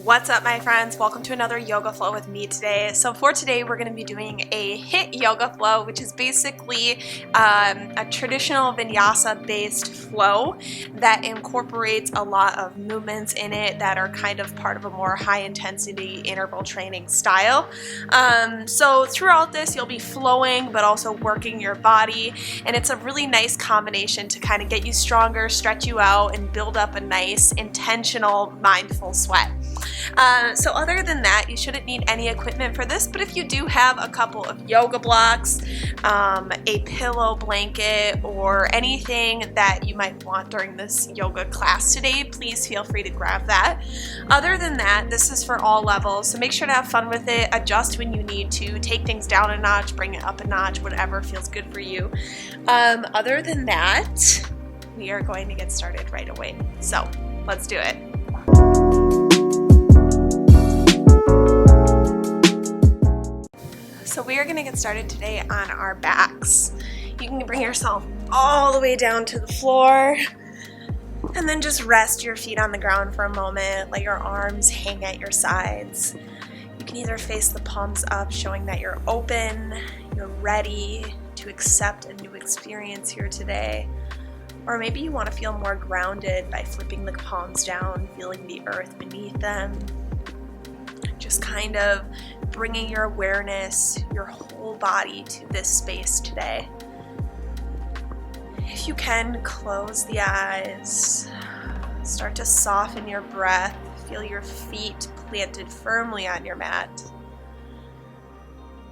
What's up, my friends? Welcome to another yoga flow with me today. So for today, we're going to be doing a HIIT Yoga Flow, which is basically a traditional vinyasa based flow that incorporates a lot of movements in it that are kind of part of a more high intensity interval training style. So throughout this, you'll be flowing but also working your body, and it's a really nice combination to kind of get you stronger, stretch you out, and build up a nice intentional mindful sweat. So other than that, you shouldn't need any equipment for this, but if you do have a couple of yoga blocks, a pillow blanket, or anything that you might want during this yoga class today, please feel free to grab that. Other than that, this is for all levels, so make sure to have fun with it, adjust when you need to, take things down a notch, bring it up a notch, whatever feels good for you. Other than that, we are going to get started right away. So let's do it. So we are going to get started today on our backs. You can bring yourself all the way down to the floor and then just rest your feet on the ground for a moment. Let your arms hang at your sides. You can either face the palms up, showing that you're open, you're ready to accept a new experience here today. Or maybe you want to feel more grounded by flipping the palms down, feeling the earth beneath them. Just kind of bringing your awareness, your whole body to this space today. If you can, close the eyes. Start to soften your breath. Feel your feet planted firmly on your mat.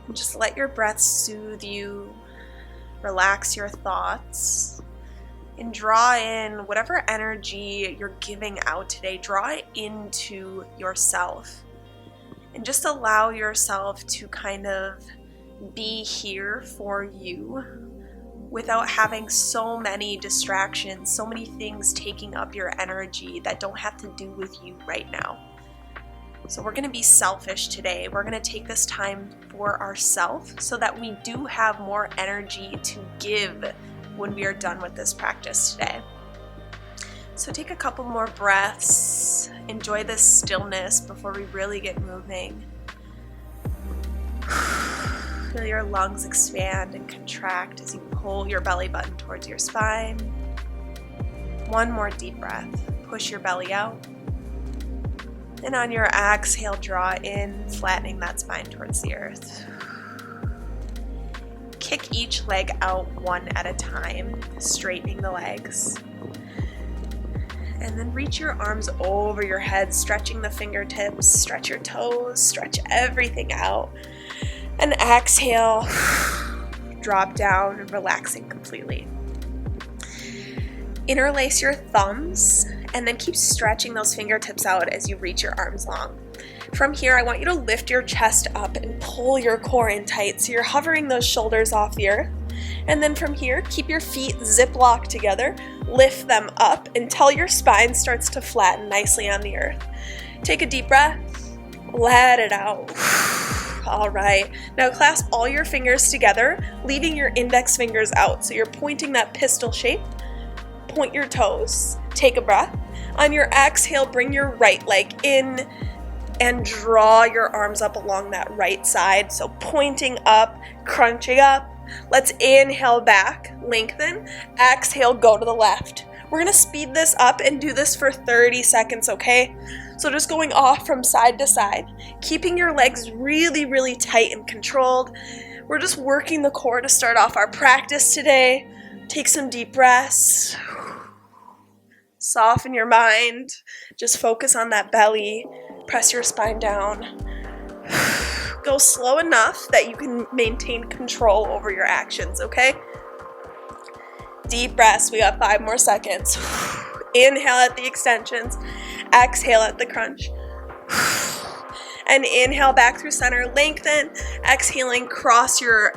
And just let your breath soothe you. Relax your thoughts. And draw in whatever energy you're giving out today. Draw it into yourself. And just allow yourself to kind of be here for you without having so many distractions, so many things taking up your energy that don't have to do with you right now. So we're going to be selfish today. We're going to take this time for ourselves so that we do have more energy to give when we are done with this practice today. So take a couple more breaths, enjoy this stillness before we really get moving. Feel your lungs expand and contract as you pull your belly button towards your spine. One more deep breath. Push your belly out. And on your exhale, draw in, flattening that spine towards the earth. Kick each leg out one at a time, straightening the legs. And then reach your arms over your head, stretching the fingertips, stretch your toes, stretch everything out. And exhale, drop down, relaxing completely. Interlace your thumbs and then keep stretching those fingertips out as you reach your arms long. From here, I want you to lift your chest up and pull your core in tight so you're hovering those shoulders off the earth. And then from here, keep your feet zip locked together, lift them up until your spine starts to flatten nicely on the earth. Take a deep breath, let it out. All right, now clasp all your fingers together, leaving your index fingers out so you're pointing that pistol shape. Point your toes, take a breath. On your exhale, bring your right leg in and draw your arms up along that right side. So pointing up, crunching up. Let's inhale back, lengthen. Exhale, go to the left. We're going to speed this up and do this for 30 seconds, okay? So just going off from side to side, keeping your legs really, really tight and controlled. We're just working the core to start off our practice today. Take some deep breaths. Soften your mind. Just focus on that belly. Press your spine down. Go slow enough that you can maintain control over your actions, okay? Deep breaths. We got 5 more seconds. Inhale at the extensions. Exhale at the crunch. And inhale back through center. Lengthen. Exhaling, cross your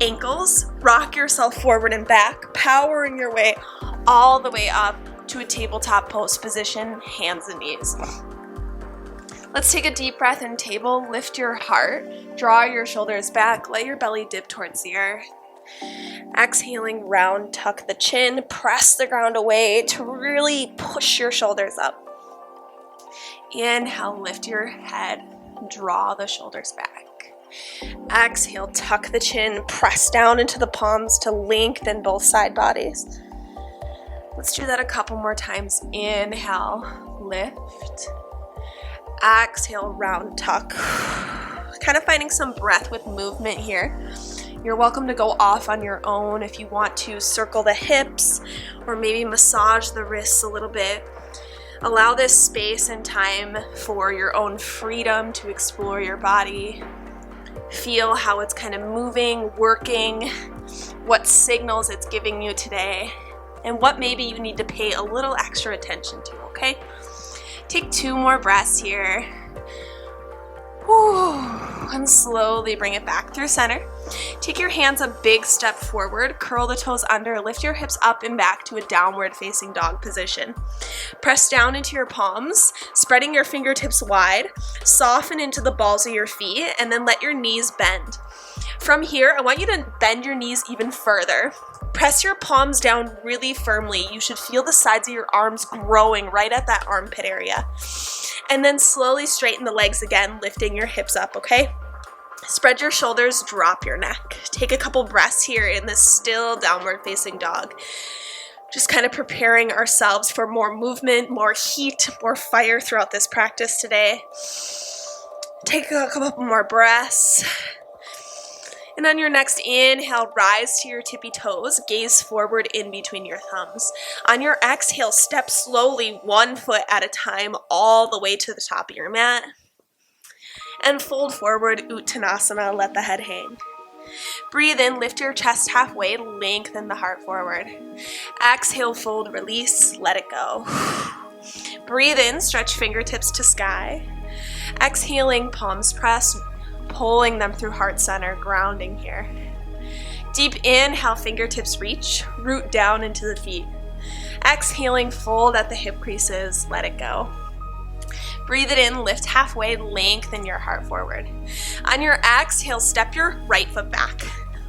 ankles. Rock yourself forward and back, powering your way all the way up to a tabletop pose position, hands and knees. Let's take a deep breath in table, lift your heart, draw your shoulders back, let your belly dip towards the earth. Exhaling, round, tuck the chin, press the ground away to really push your shoulders up. Inhale, lift your head, draw the shoulders back. Exhale, tuck the chin, press down into the palms to lengthen both side bodies. Let's do that a couple more times. Inhale, lift. Exhale, round tuck. Kind of finding some breath with movement here. You're welcome to go off on your own if you want to circle the hips or maybe massage the wrists a little bit. Allow this space and time for your own freedom to explore your body. Feel how it's kind of moving, working, what signals it's giving you today, and what maybe you need to pay a little extra attention to, okay? Take 2 more breaths here. Whew. And slowly bring it back through center. Take your hands a big step forward, curl the toes under, lift your hips up and back to a downward facing dog position. Press down into your palms, spreading your fingertips wide, soften into the balls of your feet, and then let your knees bend. From here, I want you to bend your knees even further. Press your palms down really firmly. You should feel the sides of your arms growing right at that armpit area. And then slowly straighten the legs again, lifting your hips up, okay? Spread your shoulders, drop your neck. Take a couple breaths here in this still downward facing dog. Just kind of preparing ourselves for more movement, more heat, more fire throughout this practice today. Take a couple more breaths. And on your next inhale, rise to your tippy toes, gaze forward in between your thumbs. On your exhale, step slowly 1 foot at a time all the way to the top of your mat. And fold forward, Uttanasana, let the head hang. Breathe in, lift your chest halfway, lengthen the heart forward. Exhale, fold, release, let it go. Breathe in, stretch fingertips to sky. Exhaling, palms press, pulling them through heart center, grounding here. Deep inhale, fingertips reach, root down into the feet. Exhaling, fold at the hip creases, let it go. Breathe it in, lift halfway, lengthen your heart forward. On your exhale, step your right foot back.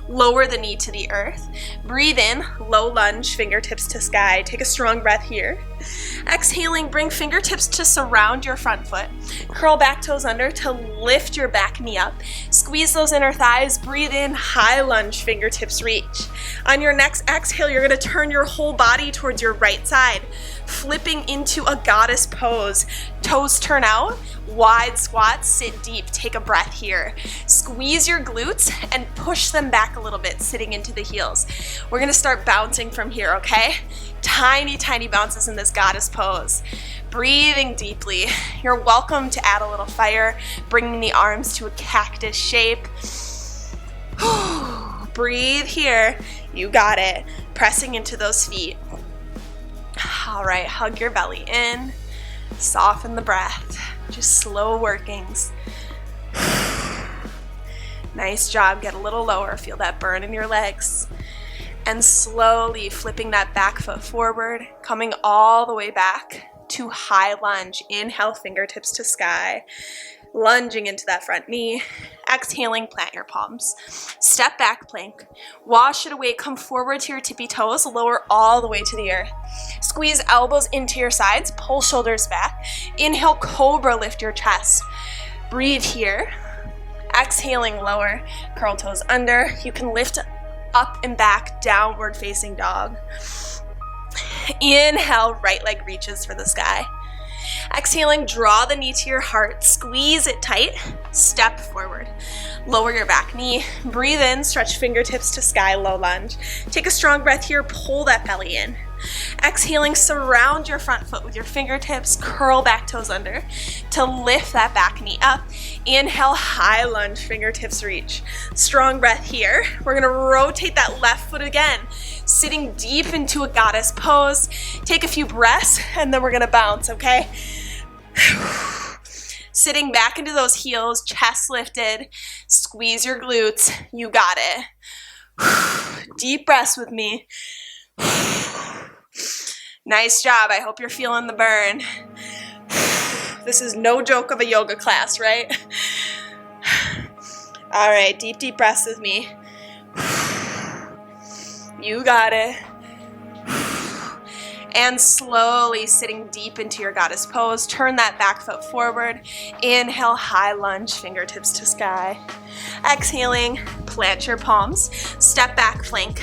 Lower the knee to the earth. Breathe in, low lunge, fingertips to sky. Take a strong breath here. Exhaling, bring fingertips to surround your front foot. Curl back toes under to lift your back knee up. Squeeze those inner thighs. Breathe in, high lunge, fingertips reach. On your next exhale, you're going to turn your whole body towards your right side, flipping into a goddess pose. Toes turn out, wide squat, sit deep. Take a breath here. Squeeze your glutes and push them back a little bit, sitting into the heels. We're going to start bouncing from here, okay? Tiny, tiny bounces in this goddess pose. Breathing deeply. You're welcome to add a little fire, bringing the arms to a cactus shape. Breathe here. You got it. Pressing into those feet. All right, hug your belly in. Soften the breath. Just slow workings. Nice job. Get a little lower. Feel that burn in your legs. And slowly flipping that back foot forward, coming all the way back to high lunge. Inhale, fingertips to sky. Lunging into that front knee. Exhaling, plant your palms. Step back plank. Wash it away. Come forward to your tippy toes. Lower all the way to the earth. Squeeze elbows into your sides. Pull shoulders back. Inhale, cobra, lift your chest. Breathe here. Exhaling, lower. Curl toes under. You can lift up and back, downward facing dog. Inhale, right leg reaches for the sky. Exhaling, draw the knee to your heart, squeeze it tight, step forward. Lower your back knee, breathe in, stretch fingertips to sky, low lunge. Take a strong breath here, pull that belly in. Exhaling, surround your front foot with your fingertips, curl back toes under to lift that back knee up. Inhale, high lunge, fingertips reach. Strong breath here. We're gonna rotate that left foot again, sitting deep into a goddess pose. Take a few breaths and then we're gonna bounce, okay? Sitting back into those heels, chest lifted, squeeze your glutes, you got it. Deep breaths with me. Nice job. I hope you're feeling the burn. This is no joke of a yoga class, right? All right, deep breaths with me. You got it. And slowly sitting deep into your goddess pose, turn that back foot forward. Inhale, high lunge, fingertips to sky. Exhaling, plant your palms, step back plank.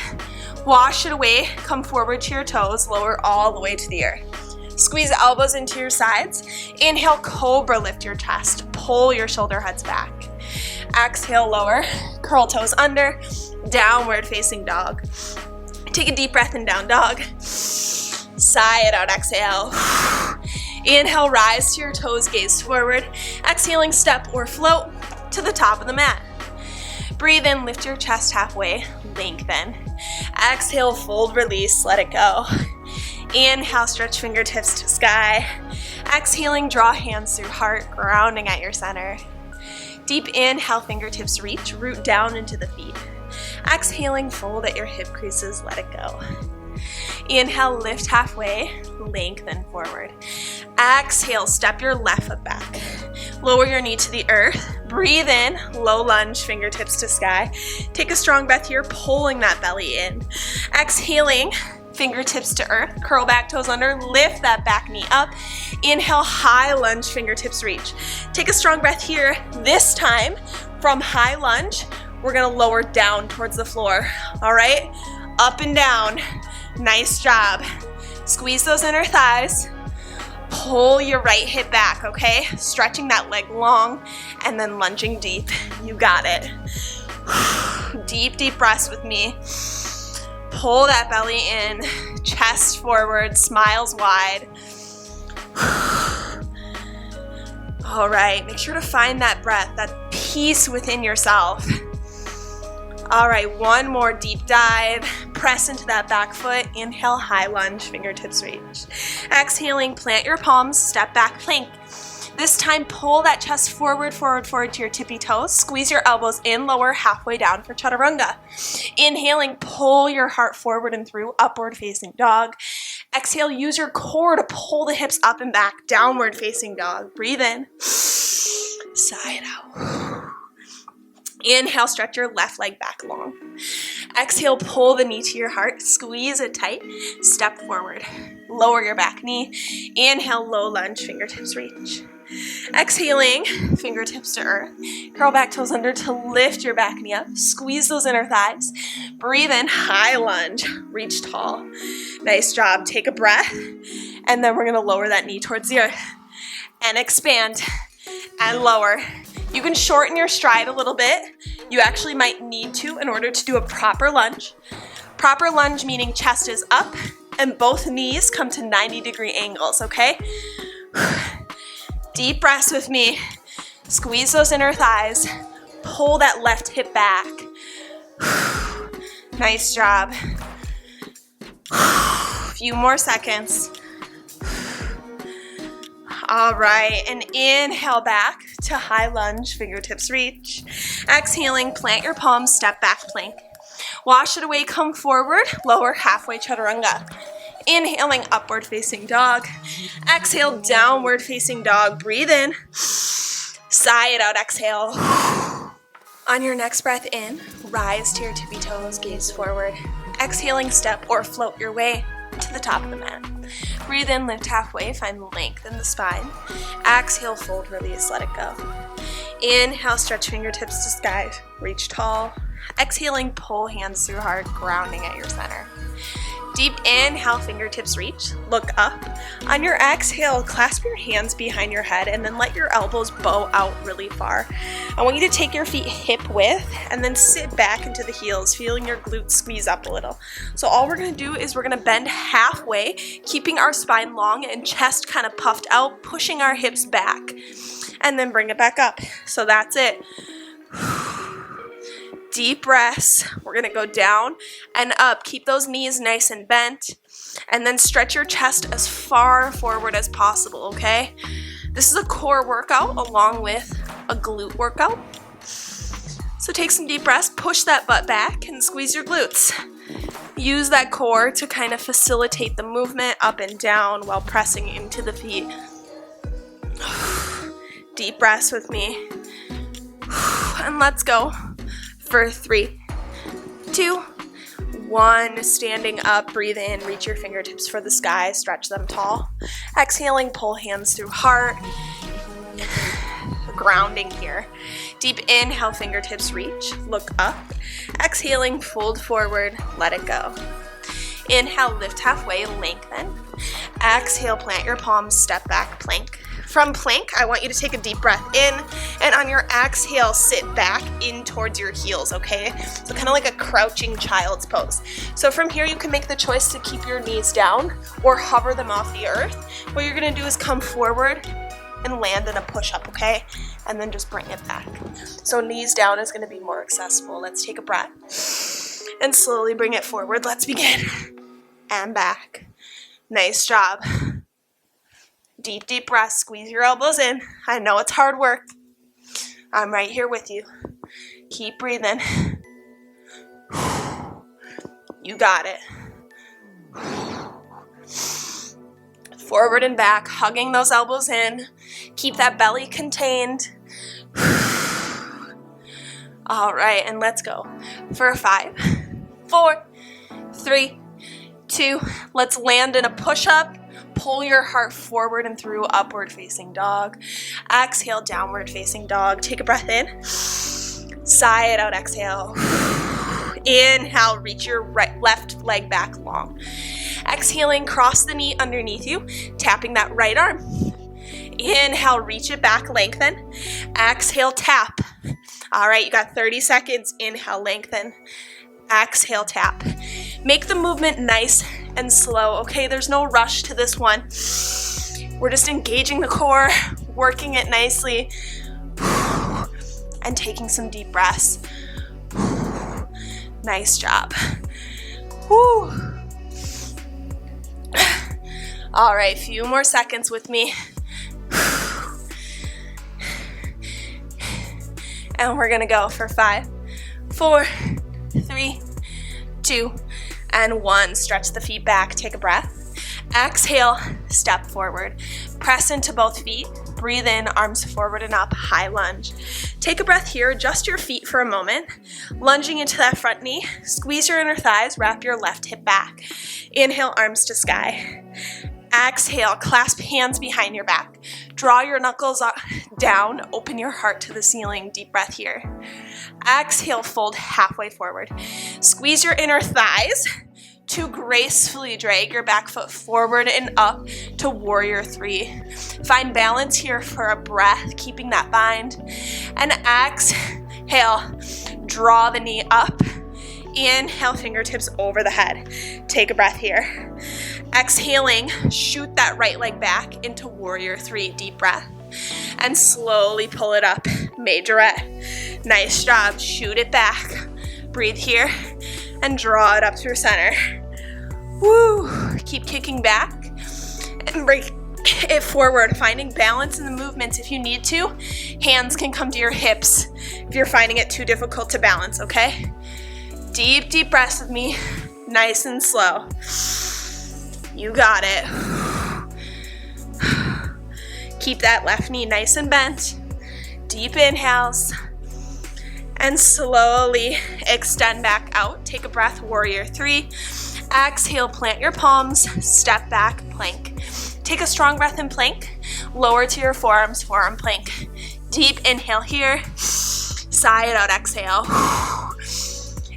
Wash it away, come forward to your toes, lower all the way to the earth. Squeeze elbows into your sides. Inhale, cobra, lift your chest, pull your shoulder heads back. Exhale, lower, curl toes under, downward facing dog. Take a deep breath in down dog. Sigh it out, exhale. Inhale, rise to your toes, gaze forward. Exhaling, step or float to the top of the mat. Breathe in, lift your chest halfway, lengthen. Exhale, fold, release, let it go. Inhale, stretch fingertips to sky. Exhaling, draw hands through heart, grounding at your center. Deep inhale, fingertips reach, root down into the feet. Exhaling, fold at your hip creases, let it go. Inhale, lift halfway, lengthen forward. Exhale, step your left foot back. Lower your knee to the earth. Breathe in, low lunge, fingertips to sky. Take a strong breath here, pulling that belly in. Exhaling, fingertips to earth, curl back, toes under, lift that back knee up. Inhale, high lunge, fingertips reach. Take a strong breath here. This time, from high lunge, we're gonna lower down towards the floor. All right, up and down. Nice job. Squeeze those inner thighs. Pull your right hip back, okay? Stretching that leg long and then lunging deep. You got it. Deep, deep breaths with me. Pull that belly in, chest forward, smiles wide. All right, make sure to find that breath, that peace within yourself. All right, one more deep dive. Press into that back foot. Inhale, high lunge, fingertips reach. Exhaling, plant your palms, step back plank. This time, pull that chest forward, forward, forward to your tippy toes. Squeeze your elbows in, lower, halfway down for chaturanga. Inhaling, pull your heart forward and through, upward facing dog. Exhale, use your core to pull the hips up and back, downward facing dog. Breathe in. Sigh it out. Inhale, stretch your left leg back long. Exhale, pull the knee to your heart, squeeze it tight, step forward. Lower your back knee. Inhale, low lunge, fingertips reach. Exhaling, fingertips to earth. Curl back, toes under to lift your back knee up. Squeeze those inner thighs. Breathe in, high lunge, reach tall. Nice job. Take a breath, and then we're gonna lower that knee towards the earth and expand and lower. You can shorten your stride a little bit. You actually might need to in order to do a proper lunge. Proper lunge meaning chest is up and both knees come to 90-degree angles, okay? Deep breaths with me. Squeeze those inner thighs. Pull that left hip back. Nice job. Few more seconds. All right, and inhale back to high lunge, fingertips reach. Exhaling, plant your palms, step back plank. Wash it away, come forward, lower halfway chaturanga. Inhaling, upward facing dog. Exhale, downward facing dog. Breathe in. Sigh it out, exhale. On your next breath in, rise to your tippy toes, gaze forward. Exhaling, step or float your way to the top of the mat. Breathe in, lift halfway, find length in the spine. Exhale, fold, release, let it go. Inhale, stretch fingertips to sky, reach tall. Exhaling, pull hands through heart, grounding at your center. Deep inhale, fingertips reach, look up. On your exhale, clasp your hands behind your head and then let your elbows bow out really far. I want you to take your feet hip width and then sit back into the heels, feeling your glutes squeeze up a little. So all we're gonna do is we're gonna bend halfway, keeping our spine long and chest kind of puffed out, pushing our hips back, and then bring it back up. So that's it. Deep breaths. We're gonna go down and up. Keep those knees nice and bent, and then stretch your chest as far forward as possible, okay? This is a core workout along with a glute workout. So take some deep breaths, push that butt back, and squeeze your glutes. Use that core to kind of facilitate the movement up and down while pressing into the feet. Deep breaths with me. And let's go. For 3, 2, 1, standing up, breathe in, reach your fingertips for the sky, stretch them tall. Exhaling, pull hands through heart. Grounding here. Deep inhale, fingertips reach, look up. Exhaling, fold forward, let it go. Inhale, lift halfway, lengthen. Exhale, plant your palms, step back, plank. From plank, I want you to take a deep breath in, and on your exhale, sit back in towards your heels, okay? So kind of like a crouching child's pose. So from here, you can make the choice to keep your knees down or hover them off the earth. What you're gonna do is come forward and land in a push-up, okay? And then just bring it back. So knees down is gonna be more accessible. Let's take a breath and slowly bring it forward. Let's begin. And back. Nice job. Deep, deep breath. Squeeze your elbows in. I know it's hard work. I'm right here with you. Keep breathing. You got it. Forward and back, hugging those elbows in. Keep that belly contained. All right, and let's go for 5, 4, 3, 2. Let's land in a push-up. Pull your heart forward and through, upward facing dog. Exhale, downward facing dog. Take a breath in. Sigh it out, exhale. Inhale, reach your left leg back long. Exhaling, cross the knee underneath you, tapping that right arm. Inhale, reach it back, lengthen. Exhale, tap. All right, you got 30 seconds. Inhale, lengthen. Exhale, tap. Make the movement nice and slow, okay? There's no rush to this one. We're just engaging the core, working it nicely, and taking some deep breaths. Nice job. Whew. All right, few more seconds with me. And we're gonna go for 5, 4, 3, 2, and 1. Stretch the feet back, take a breath. Exhale, step forward. Press into both feet. Breathe in, arms forward and up, high lunge. Take a breath here, adjust your feet for a moment. Lunging into that front knee, squeeze your inner thighs, wrap your left hip back. Inhale, arms to sky. Exhale, clasp hands behind your back. Draw your knuckles down, open your heart to the ceiling. Deep breath here. Exhale, fold halfway forward. Squeeze your inner thighs to gracefully drag your back foot forward and up to warrior 3. Find balance here for a breath, keeping that bind. And exhale, draw the knee up. Inhale, fingertips over the head. Take a breath here. Exhaling, shoot that right leg back into warrior 3. Deep breath. And slowly pull it up. Majorette. Nice job. Shoot it back. Breathe here and draw it up through center. Woo. Keep kicking back and bring it forward, finding balance in the movements. If you need to, hands can come to your hips if you're finding it too difficult to balance, okay? Deep, deep breaths with me, nice and slow. You got it. Keep that left knee nice and bent. Deep inhales. And slowly extend back out. Take a breath, warrior 3. Exhale, plant your palms, step back, plank. Take a strong breath in plank. Lower to your forearms, forearm plank. Deep inhale here. Sigh it out, exhale.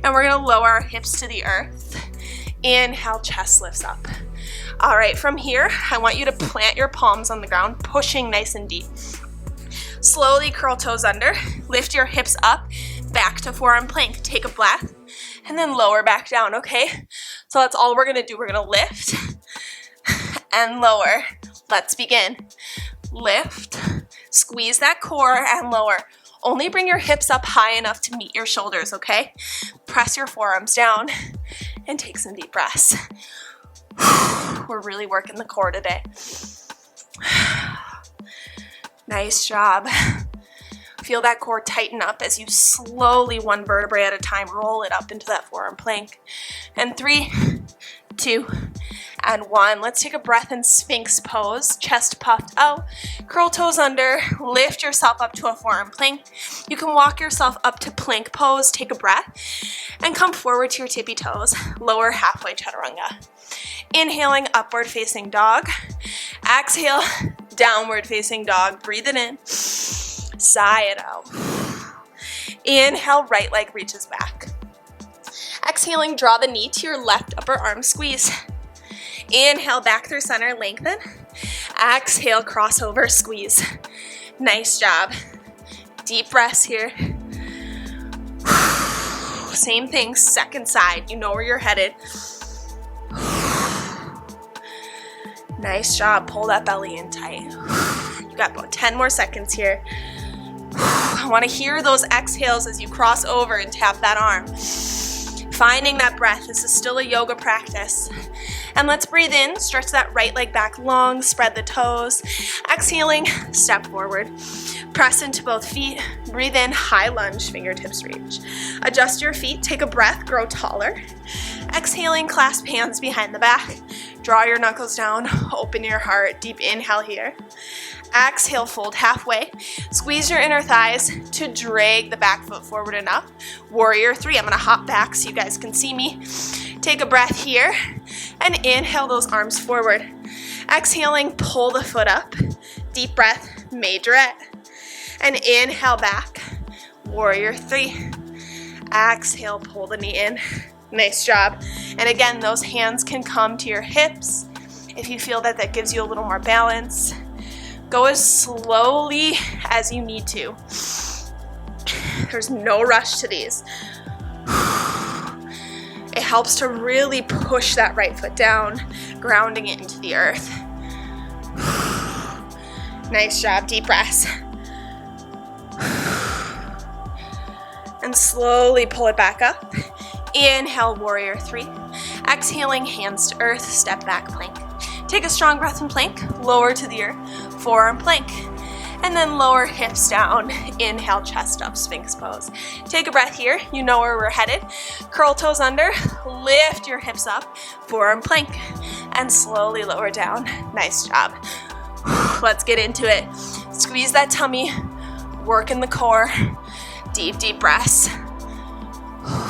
And we're gonna lower our hips to the earth. Inhale, chest lifts up. All right, from here, I want you to plant your palms on the ground, pushing nice and deep. Slowly curl toes under, lift your hips up, back to forearm plank. Take a breath, and then lower back down, okay? So that's all we're gonna do. We're gonna lift and lower. Let's begin. Lift, squeeze that core and lower. Only bring your hips up high enough to meet your shoulders, okay? Press your forearms down and take some deep breaths. We're really working the core today. Nice job. Feel that core tighten up as you slowly, one vertebrae at a time, roll it up into that forearm plank. And 3, 2, and 1. Let's take a breath in Sphinx pose, chest puffed out, curl toes under, lift yourself up to a forearm plank. You can walk yourself up to plank pose, take a breath, and come forward to your tippy toes, lower halfway chaturanga. Inhaling, upward facing dog. Exhale, downward facing dog. Breathe it in, sigh it out. Inhale, right leg reaches back. Exhaling, draw the knee to your left upper arm, squeeze. Inhale, back through center, lengthen. Exhale, crossover, squeeze. Nice job. Deep breaths here. Same thing, second side. You know where you're headed. Nice job. Pull that belly in tight. You got about 10 more seconds here. I want to hear those exhales as you cross over and tap that arm. Finding that breath. This is still a yoga practice. And let's breathe in, stretch that right leg back long, spread the toes. Exhaling, step forward. Press into both feet. Breathe in, high lunge, fingertips reach. Adjust your feet, take a breath, grow taller. Exhaling, clasp hands behind the back. Draw your knuckles down, open your heart. Deep inhale here. Exhale, fold halfway. Squeeze your inner thighs to drag the back foot forward enough. Warrior 3, I'm gonna hop back so you guys can see me. Take a breath here and inhale those arms forward. Exhaling, pull the foot up. Deep breath, majorette. And inhale back, warrior 3. Exhale, pull the knee in. Nice job. And again, those hands can come to your hips if you feel that that gives you a little more balance. Go as slowly as you need to. There's no rush to these. It helps to really push that right foot down, grounding it into the earth. Nice job, deep breaths. And slowly pull it back up. Inhale, warrior 3. Exhaling, hands to earth, step back plank. Take a strong breath in plank, lower to the earth, forearm plank. And then lower hips down, inhale, chest up, Sphinx pose. Take a breath here, you know where we're headed. Curl toes under, lift your hips up, forearm plank. And slowly lower down, nice job. Let's get into it. Squeeze that tummy, work in the core. Deep, deep breaths.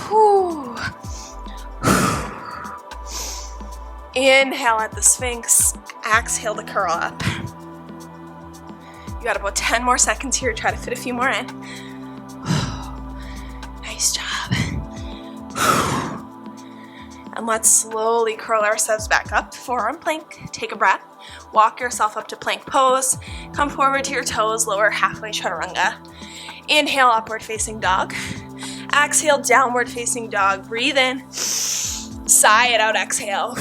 Whew. Inhale at the Sphinx, exhale to curl up. You got about 10 more seconds here, try to fit a few more in. Nice job. And let's slowly curl ourselves back up, forearm plank, take a breath. Walk yourself up to plank pose, come forward to your toes, lower halfway chaturanga. Inhale, upward facing dog. Exhale, downward facing dog. Breathe in. Sigh it out, exhale.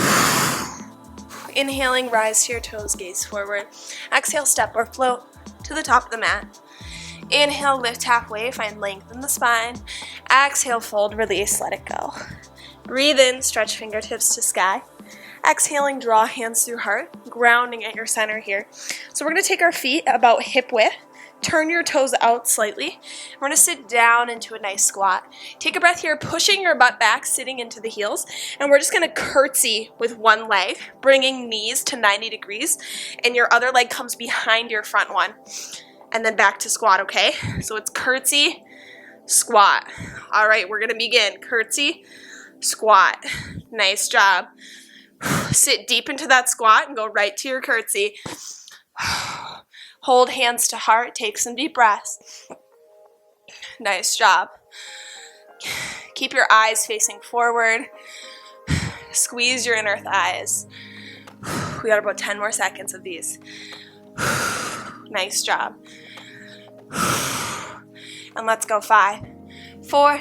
Inhaling, rise to your toes, gaze forward. Exhale, step or float to the top of the mat. Inhale, lift halfway, find length in the spine. Exhale, fold, release, let it go. Breathe in, stretch fingertips to sky. Exhaling, draw hands through heart, grounding at your center here. So we're going to take our feet about hip width. Turn your toes out slightly. We're going to sit down into a nice squat. Take a breath here, pushing your butt back, sitting into the heels. And we're just going to curtsy with one leg, bringing knees to 90 degrees. And your other leg comes behind your front one. And then back to squat, okay? So it's curtsy, squat. All right, we're going to begin. Curtsy, squat. Nice job. Sit deep into that squat and go right to your curtsy. Hold hands to heart, take some deep breaths. Nice job. Keep your eyes facing forward. Squeeze your inner thighs. We got about 10 more seconds of these. Nice job. And let's go 5, 4,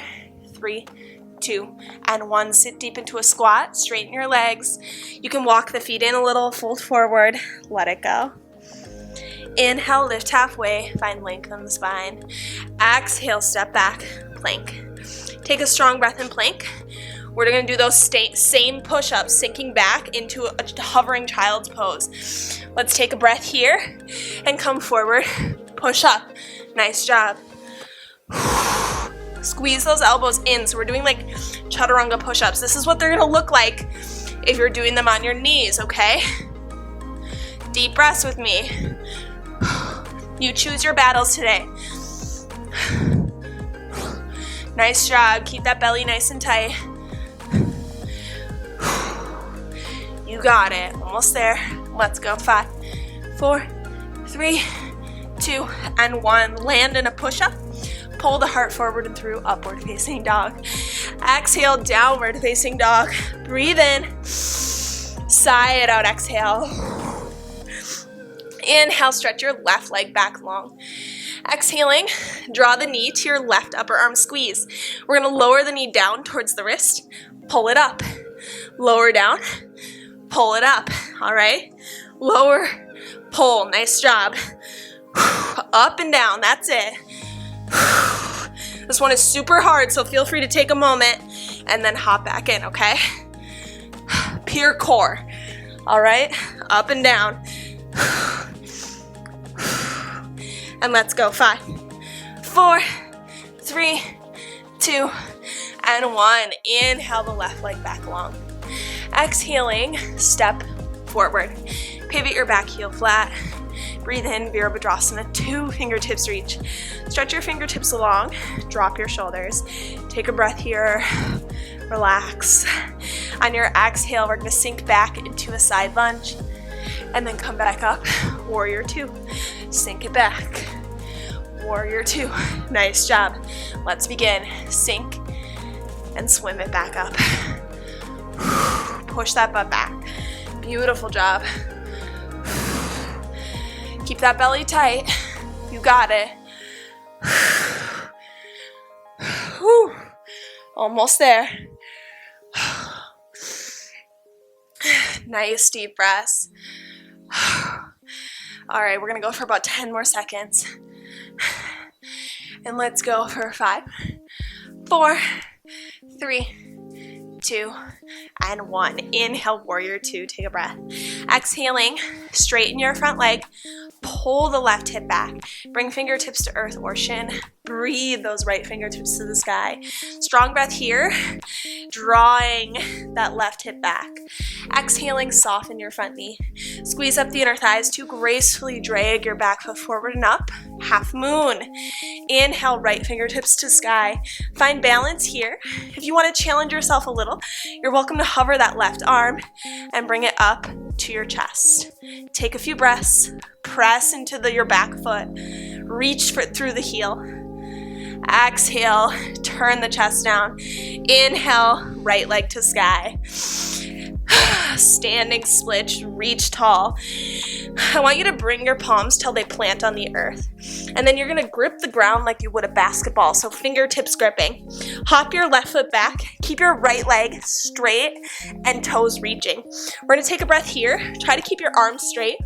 3, 2, and 1. Sit deep into a squat, straighten your legs. You can walk the feet in a little, fold forward, let it go. Inhale, lift halfway, find length in the spine. Exhale, step back, plank. Take a strong breath in plank. We're going to do those same push-ups, sinking back into a hovering child's pose. Let's take a breath here and come forward. Push up. Nice job. Squeeze those elbows in. So we're doing like chaturanga push-ups. This is what they're going to look like if you're doing them on your knees, okay? Deep breaths with me. You choose your battles today. Nice job. Keep that belly nice and tight. You got it. Almost there. Let's go. 5, 4, 3, 2, and 1. Land in a push-up. Pull the heart forward and through, upward facing dog. Exhale, downward facing dog. Breathe in. Sigh it out, exhale. Inhale, stretch your left leg back long. Exhaling, draw the knee to your left upper arm squeeze. We're gonna lower the knee down towards the wrist, pull it up. Lower down, pull it up, all right? Lower, pull, nice job. Up and down, that's it. This one is super hard, so feel free to take a moment and then hop back in, okay? Pure core, all right? Up and down. And let's go. 5, 4, 3, 2, and 1. Inhale the left leg back long. Exhaling, step forward. Pivot your back heel flat. Breathe in, Virabhadrasana, 2 fingertips reach. Stretch your fingertips long, drop your shoulders. Take a breath here, relax. On your exhale, we're gonna sink back into a side lunge and then come back up, warrior 2. Sink it back, warrior 2. Nice job. Let's begin. Sink and swim it back up. Push that butt back. Beautiful job. Keep that belly tight. You got it. Whew. Almost there. Nice deep breaths. All right, we're gonna go for about 10 more seconds. And let's go for 5, 4, 3, 2, and 1. Inhale, warrior 2, take a breath. Exhaling, straighten your front leg. Pull the left hip back. Bring fingertips to earth or shin. Breathe those right fingertips to the sky. Strong breath here. Drawing that left hip back. Exhaling, soften your front knee. Squeeze up the inner thighs to gracefully drag your back foot forward and up. Half moon. Inhale, right fingertips to sky. Find balance here. If you want to challenge yourself a little, you're welcome to hover that left arm and bring it up to your chest. Take a few breaths. Press into your back foot. Reach through the heel. Exhale, turn the chest down. Inhale, right leg to sky. Standing split, reach tall. I want you to bring your palms till they plant on the earth. And then you're gonna grip the ground like you would a basketball, so fingertips gripping. Hop your left foot back, keep your right leg straight and toes reaching. We're gonna take a breath here. Try to keep your arms straight.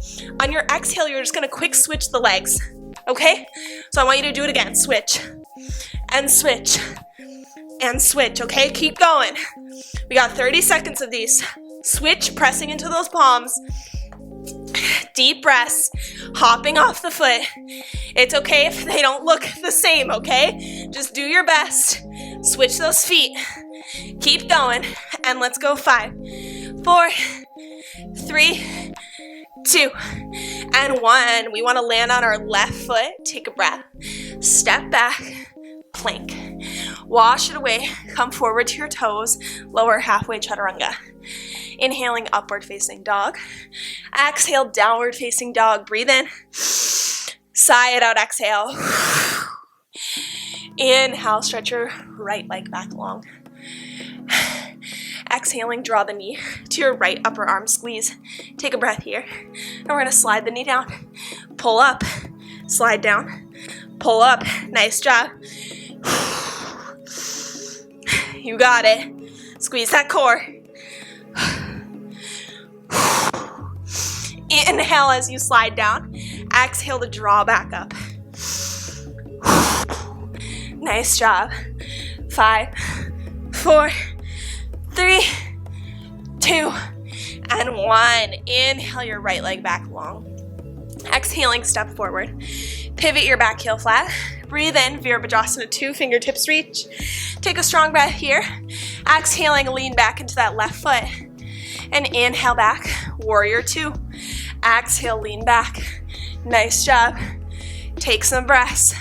On your exhale, you're just gonna quick switch the legs, okay? So I want you to do it again. Switch and switch and switch, okay? Keep going. We got 30 seconds of these. Switch, pressing into those palms. Deep breaths, hopping off the foot. It's okay if they don't look the same, okay? Just do your best. Switch those feet. Keep going, and let's go. 5, 4, 3, 2, and 1. We want to land on our left foot. Take a breath. Step back, plank. Wash it away. Come forward to your toes. Lower halfway chaturanga. Inhaling, upward facing dog. Exhale, downward facing dog. Breathe in. Sigh it out, exhale. Inhale, stretch your right leg back long. Exhaling, draw the knee to your right upper arm, squeeze. Take a breath here. And we're gonna slide the knee down. Pull up, slide down, pull up. Nice job. You got it. Squeeze that core. Inhale as you slide down. Exhale to draw back up. Nice job. 5, 4, 3, 2, and 1. Inhale your right leg back long. Exhaling, step forward. Pivot your back heel flat. Breathe in, Virabhadrasana, 2 fingertips reach. Take a strong breath here. Exhaling, lean back into that left foot. And inhale back, warrior two. Exhale, lean back. Nice job. Take some breaths.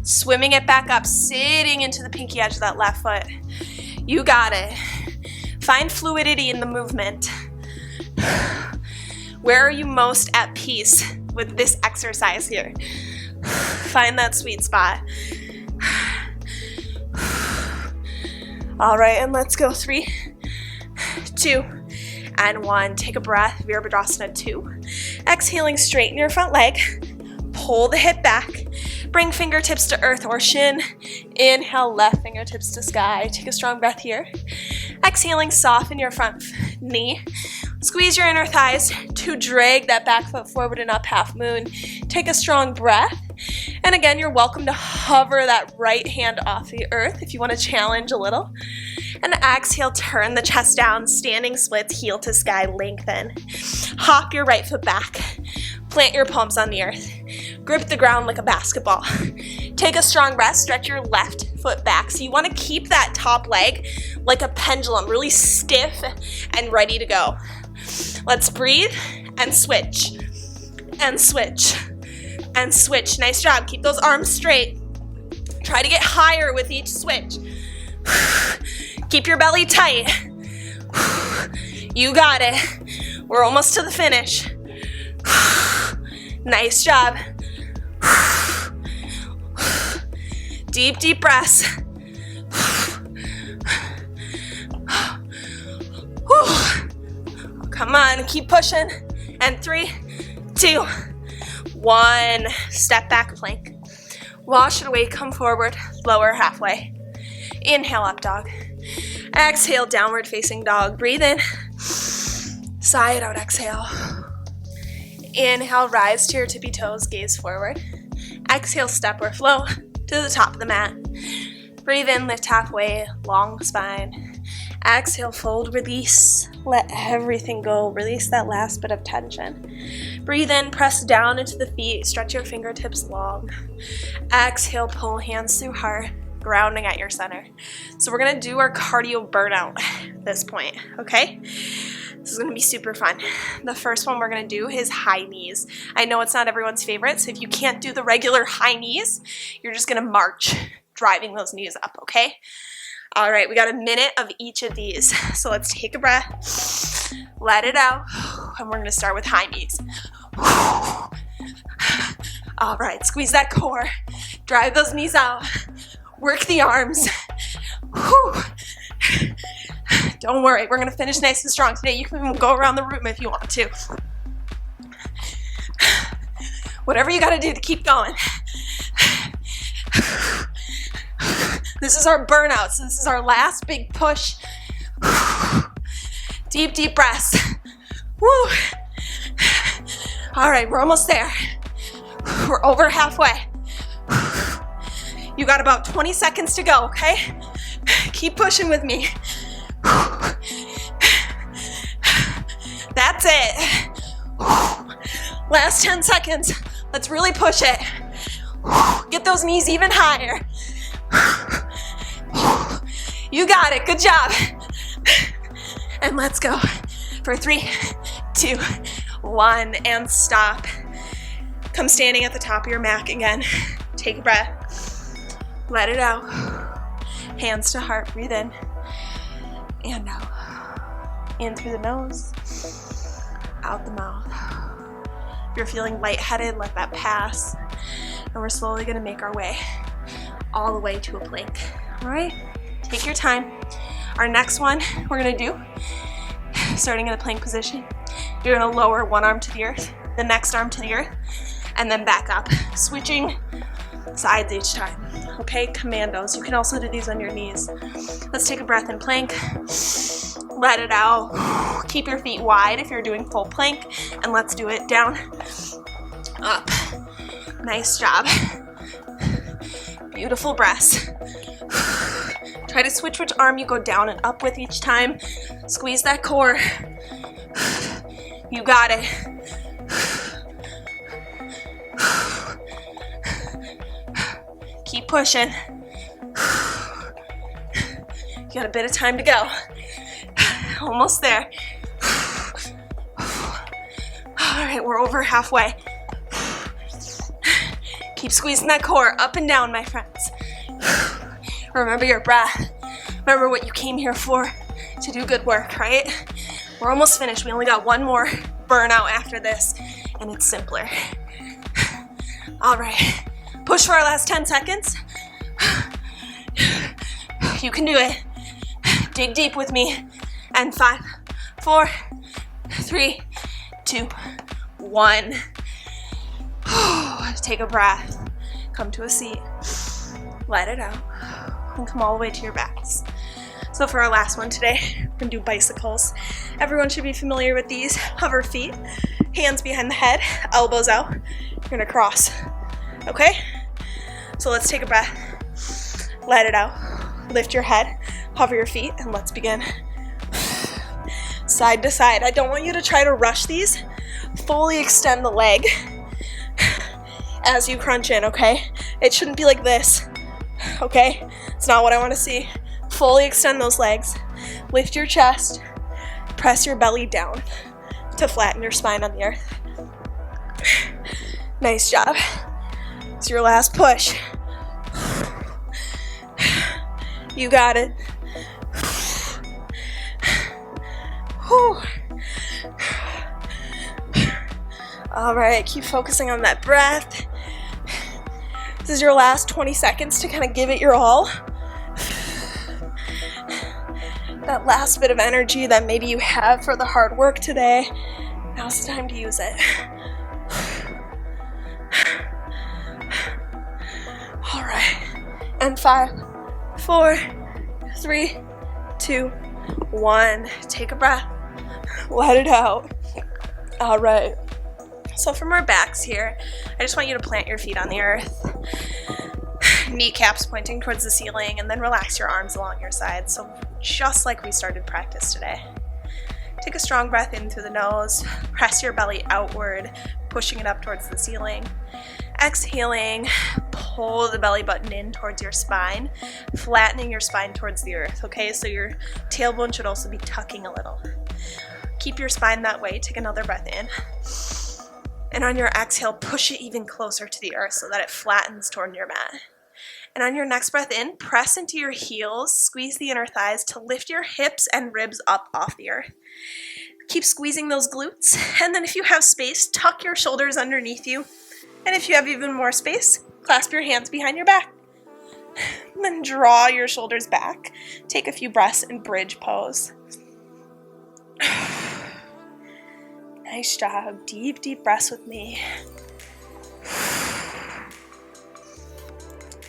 Swimming it back up, sitting into the pinky edge of that left foot. You got it. Find fluidity in the movement. Where are you most at peace with this exercise here? Find that sweet spot. All right, and let's go. 3, 2, and 1. Take a breath, Virabhadrasana 2. Exhaling, straighten your front leg. Pull the hip back. Bring fingertips to earth or shin. Inhale, left fingertips to sky. Take a strong breath here. Exhaling, soften your front knee. Squeeze your inner thighs to drag that back foot forward and up, half moon. Take a strong breath. And again, you're welcome to hover that right hand off the earth if you want to challenge a little. And exhale, turn the chest down, standing splits, heel to sky, lengthen. Hop your right foot back. Plant your palms on the earth. Grip the ground like a basketball. Take a strong breath, stretch your left foot back. So you want to keep that top leg like a pendulum, really stiff and ready to go. Let's breathe and switch, and switch, and switch. Nice job. Keep those arms straight. Try to get higher with each switch. Keep your belly tight. You got it. We're almost to the finish. Nice job. Deep, deep breaths. Come on, keep pushing. And 3, 2, 1. Step back plank. Wash it away, come forward, lower halfway. Inhale, up dog. Exhale, downward facing dog. Breathe in. Sigh it out, exhale. Inhale, rise to your tippy toes, gaze forward. Exhale, step or flow to the top of the mat. Breathe in, lift halfway, long spine. Exhale, fold, release. Let everything go. Release that last bit of tension. Breathe in, press down into the feet, stretch your fingertips long. Exhale, pull hands through heart, grounding at your center. So we're gonna do our cardio burnout at this point, okay? This is gonna be super fun. The first one we're gonna do is high knees. I know it's not everyone's favorite, so if you can't do the regular high knees, you're just gonna march, driving those knees up, okay? All right, we got a minute of each of these. So let's take a breath, let it out, and we're gonna start with high knees. All right, squeeze that core, drive those knees out, work the arms. Don't worry, we're gonna finish nice and strong today. You can go around the room if you want to. Whatever you gotta do to keep going. This is our burnout, so this is our last big push. Deep, deep breaths. Woo. All right, we're almost there. We're over halfway. You got about 20 seconds to go, okay? Keep pushing with me. That's it. Last 10 seconds. Let's really push it. Get those knees even higher. You got it. Good job. And let's go for 3, 2, 1, and stop. Come standing at the top of your mat again. Take a breath. Let it out. Hands to heart. Breathe in and out. In through the nose, out the mouth. If you're feeling lightheaded, let that pass. And we're slowly gonna make our way all the way to a plank. All right, take your time. Our next one we're gonna do, starting in a plank position, you're gonna lower one arm to the earth, the next arm to the earth, and then back up, switching sides each time. Okay, commandos. You can also do these on your knees. Let's take a breath in plank. Let it out. Keep your feet wide if you're doing full plank, and let's do it down, up. Nice job. Beautiful breaths. Try to switch which arm you go down and up with each time. Squeeze that core. You got it. Keep pushing. You got a bit of time to go. Almost there. All right, we're over halfway. Keep squeezing that core up and down, my friends. Remember your breath. Remember what you came here for, to do good work, right? We're almost finished. We only got one more burnout after this, and it's simpler. All right, push for our last 10 seconds. You can do it. Dig deep with me. And 5, 4, 3, 2, 1. Take a breath. Come to a seat. Let it out. And come all the way to your backs. So for our last one today, we're gonna do bicycles. Everyone should be familiar with these. Hover feet, hands behind the head, elbows out. You're gonna cross. Okay? So let's take a breath. Let it out. Lift your head, hover your feet, and let's begin. Side to side. I don't want you to try to rush these. Fully extend the leg as you crunch in, okay? It shouldn't be like this, okay? It's not what I want to see. Fully extend those legs. Lift your chest. Press your belly down to flatten your spine on the earth. Nice job. It's your last push. You got it. Whew. All right, keep focusing on that breath. This is your last 20 seconds to kind of give it your all. That last bit of energy that maybe you have for the hard work today, now's the time to use it. All right, and 5, 4, 3, 2, 1. Take a breath. Let it out. All right. So from our backs here, I just want you to plant your feet on the earth. Kneecaps pointing towards the ceiling, and then relax your arms along your sides. So just like we started practice today. Take a strong breath in through the nose. Press your belly outward, pushing it up towards the ceiling. Exhaling, pull the belly button in towards your spine, flattening your spine towards the earth, okay? So your tailbone should also be tucking a little. Keep your spine that way. Take another breath in. And on your exhale, push it even closer to the earth so that it flattens toward your mat. And on your next breath in, press into your heels, squeeze the inner thighs to lift your hips and ribs up off the earth. Keep squeezing those glutes. And then if you have space, tuck your shoulders underneath you. And if you have even more space, clasp your hands behind your back. And then draw your shoulders back. Take a few breaths in bridge pose. Nice job. Deep, deep breaths with me.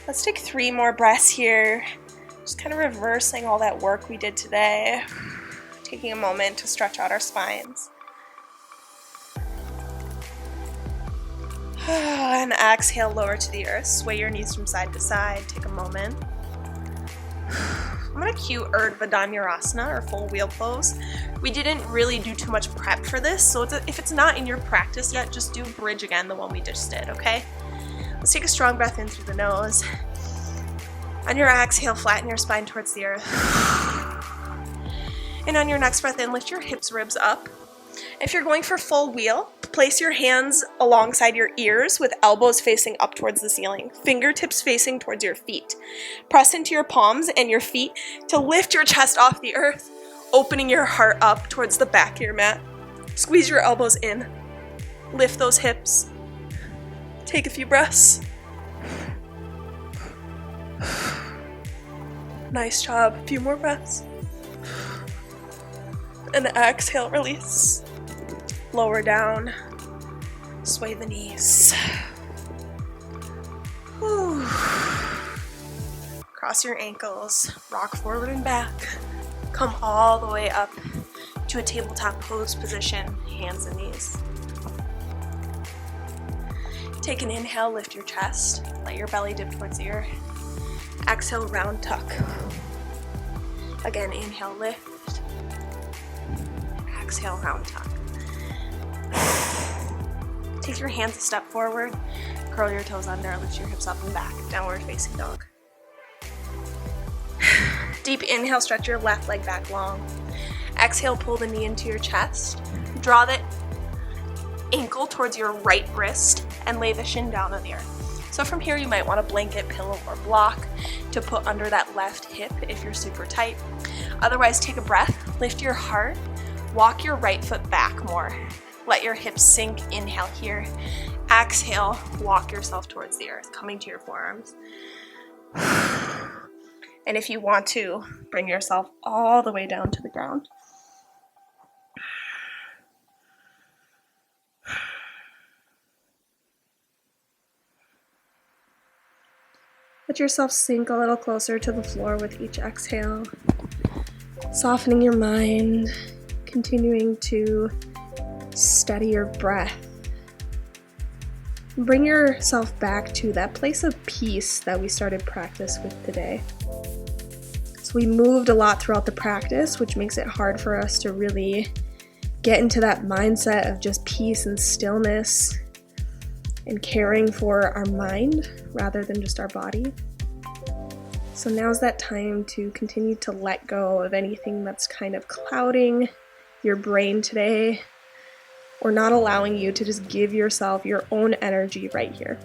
Let's take 3 more breaths here. Just kind of reversing all that work we did today. Taking a moment to stretch out our spines. And exhale, lower to the earth. Sway your knees from side to side. Take a moment. I'm going to cue Urdhva Dhanurasana, or full wheel pose. We didn't really do too much prep for this, so if it's not in your practice yet, just do bridge again, the one we just did, okay? Let's take a strong breath in through the nose. On your exhale, flatten your spine towards the earth. And on your next breath in, lift your hips, ribs up. If you're going for full wheel, place your hands alongside your ears with elbows facing up towards the ceiling, fingertips facing towards your feet. Press into your palms and your feet to lift your chest off the earth, opening your heart up towards the back of your mat. Squeeze your elbows in. Lift those hips. Take a few breaths. Nice job. A few more breaths. And exhale, release. Lower down. Sway the knees. Whew. Cross your ankles. Rock forward and back. Come all the way up to a tabletop pose position. Hands and knees. Take an inhale, lift your chest. Let your belly dip towards the earth. Exhale, round tuck. Again, inhale, lift. Exhale, round tuck. Take your hands a step forward. Curl your toes under, lift your hips up and back. Downward facing dog. Deep inhale, stretch your left leg back long. Exhale, pull the knee into your chest. Draw the ankle towards your right wrist and lay the shin down on the earth. So from here, you might want a blanket, pillow, or block to put under that left hip if you're super tight. Otherwise, take a breath, lift your heart, walk your right foot back more. Let your hips sink, inhale here. Exhale, walk yourself towards the earth, coming to your forearms. And if you want to, bring yourself all the way down to the ground. Let yourself sink a little closer to the floor with each exhale, softening your mind, continuing to steady your breath. Bring yourself back to that place of peace that we started practice with today. So we moved a lot throughout the practice, which makes it hard for us to really get into that mindset of just peace and stillness and caring for our mind rather than just our body. So now's that time to continue to let go of anything that's kind of clouding your brain today, or not allowing you to just give yourself your own energy right here.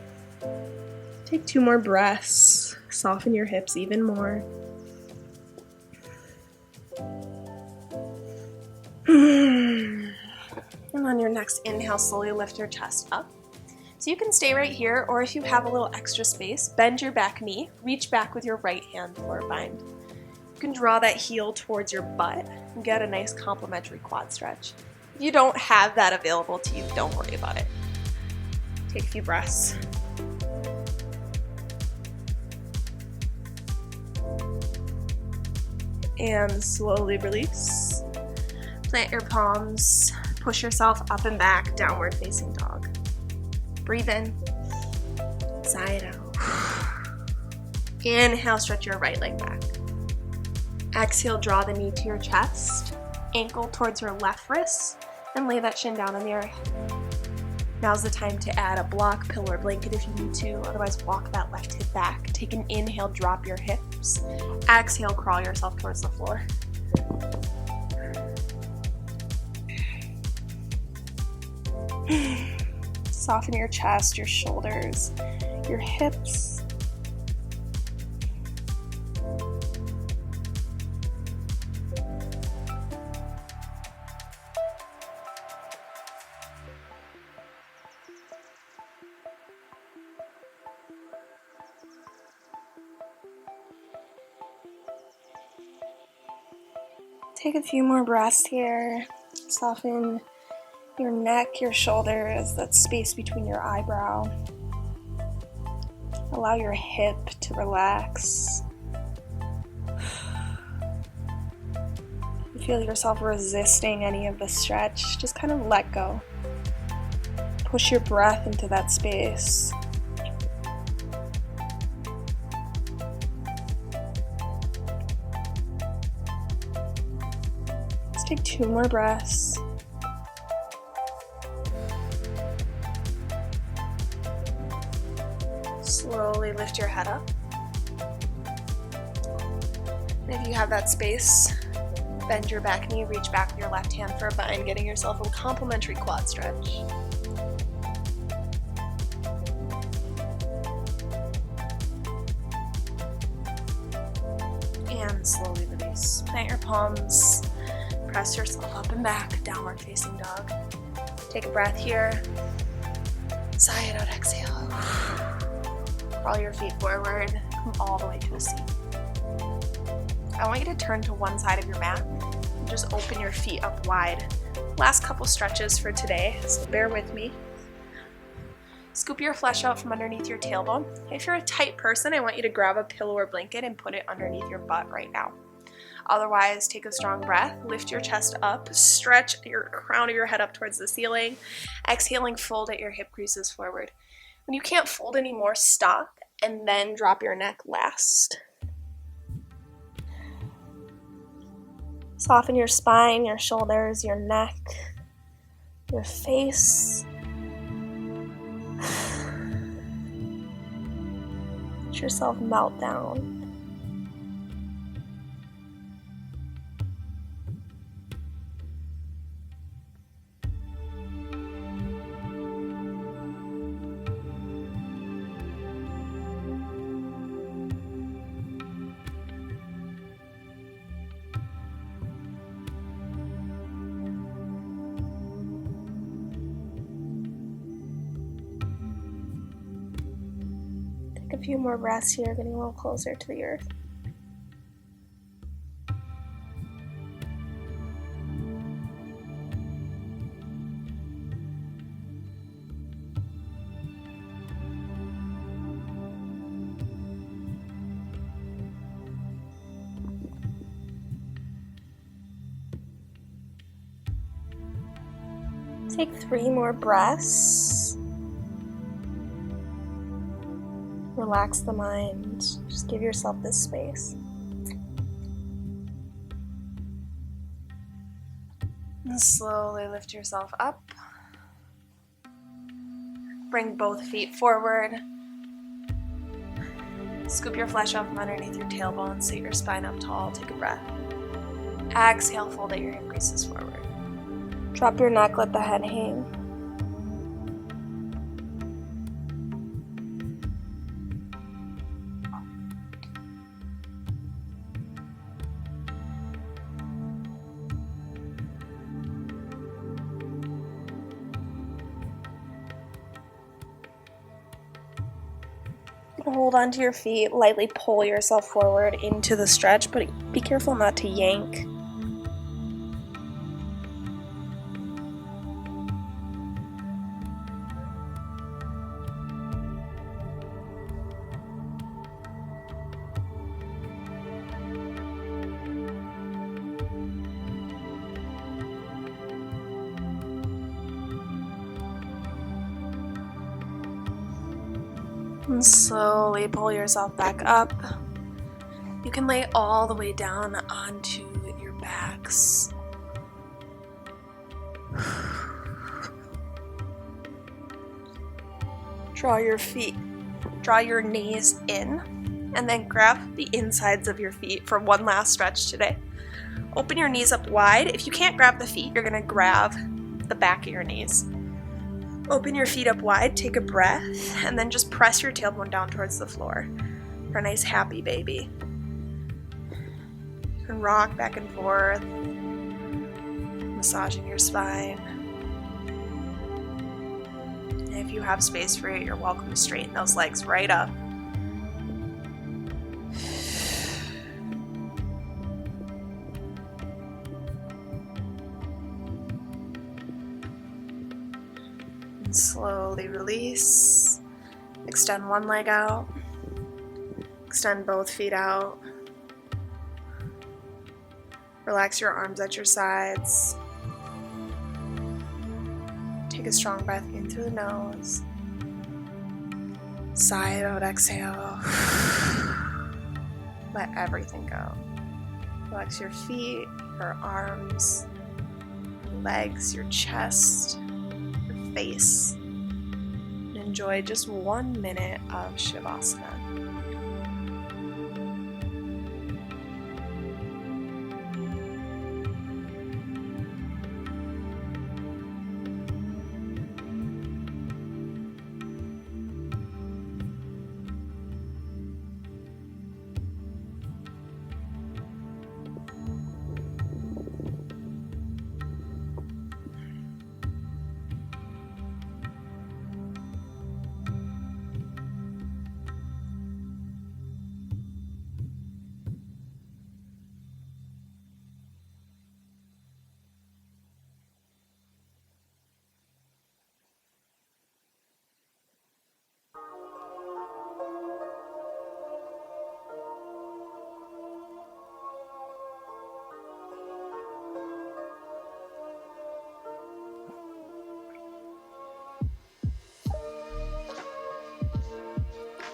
Take 2 more breaths, soften your hips even more. And on your next inhale, slowly lift your chest up. So you can stay right here, or if you have a little extra space, bend your back knee, reach back with your right hand for a bind. You can draw that heel towards your butt and get a nice complementary quad stretch. If you don't have that available to you, don't worry about it. Take a few breaths. And slowly release. Plant your palms, push yourself up and back, downward facing dog. Breathe in, sigh it out. Inhale, stretch your right leg back. Exhale, draw the knee to your chest, ankle towards your left wrist, and lay that shin down on the earth. Now's the time to add a block, pillow, or blanket if you need to. Otherwise, walk that left hip back. Take an inhale, drop your hips. Exhale, crawl yourself towards the floor. Soften your chest, your shoulders, your hips. Take a few more breaths here. Soften your neck, your shoulders, that space between your eyebrow. Allow your hip to relax. If you feel yourself resisting any of the stretch, just kind of let go. Push your breath into that space. Let's take 2 more breaths. Slowly lift your head up. And if you have that space, bend your back knee, reach back with your left hand for a bind, getting yourself a complementary quad stretch. And slowly release. Plant your palms, press yourself up and back, downward facing dog. Take a breath here. Sigh it out, exhale. Crawl your feet forward, come all the way to a seat. I want you to turn to one side of your mat and just open your feet up wide. Last couple stretches for today, so bear with me. Scoop your flesh out from underneath your tailbone. If you're a tight person, I want you to grab a pillow or blanket and put it underneath your butt right now. Otherwise, take a strong breath, lift your chest up, stretch your crown of your head up towards the ceiling. Exhaling, fold at your hip creases forward. When you can't fold anymore, stop and then drop your neck last. Soften your spine, your shoulders, your neck, your face. Let yourself melt down. Take a few more breaths here, getting a little closer to the earth. Take 3 more breaths. Relax the mind. Just give yourself this space. And slowly lift yourself up. Bring both feet forward. Scoop your flesh out from underneath your tailbone. Sit your spine up tall. Take a breath. Exhale, fold out your hip creases forward. Drop your neck, let the head hang. Hold onto your feet, lightly pull yourself forward into the stretch, but be careful not to yank. And slowly pull yourself back up. You can lay all the way down onto your backs. Draw your knees in, and then grab the insides of your feet for one last stretch today. Open your knees up wide. If you can't grab the feet, you're gonna grab the back of your knees. Open your feet up wide, take a breath, and then just press your tailbone down towards the floor for a nice happy baby. And rock back and forth, massaging your spine. And if you have space for it, you're welcome to straighten those legs right up. And slowly release. Extend one leg out. Extend both feet out. Relax your arms at your sides. Take a strong breath in through the nose. Sigh out, exhale. Let everything go. Relax your feet, your arms, your legs, your chest, your face. And enjoy just 1 minute of Shavasana.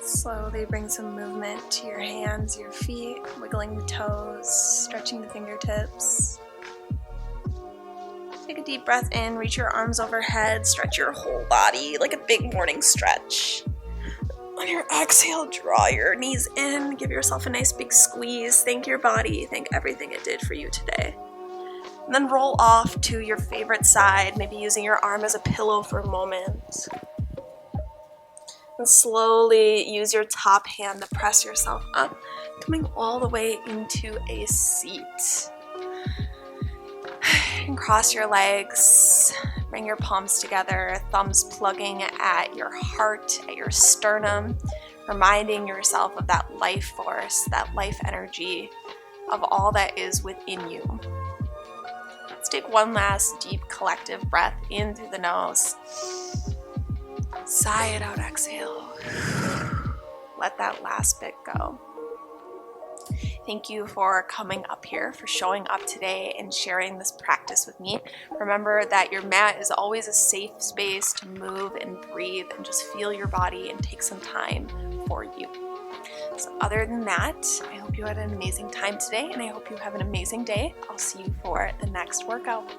Slowly bring some movement to your hands, your feet, wiggling the toes, stretching the fingertips. Take a deep breath in, reach your arms overhead, stretch your whole body like a big morning stretch. On your exhale, draw your knees in, give yourself a nice big squeeze, thank your body, thank everything it did for you today. And then roll off to your favorite side, maybe using your arm as a pillow for a moment. And slowly use your top hand to press yourself up, coming all the way into a seat. And cross your legs, bring your palms together, thumbs plugging at your heart, at your sternum. reminding yourself of that life force, that life energy, of all that is within you. Let's take one last deep collective breath in through the nose. Sigh it out, exhale. Let that last bit go. Thank you for coming up here, for showing up today and sharing this practice with me. Remember that your mat is always a safe space to move and breathe and just feel your body and take some time for you. So other than that, I hope you had an amazing time today, and I hope you have an amazing day. I'll see you for the next workout.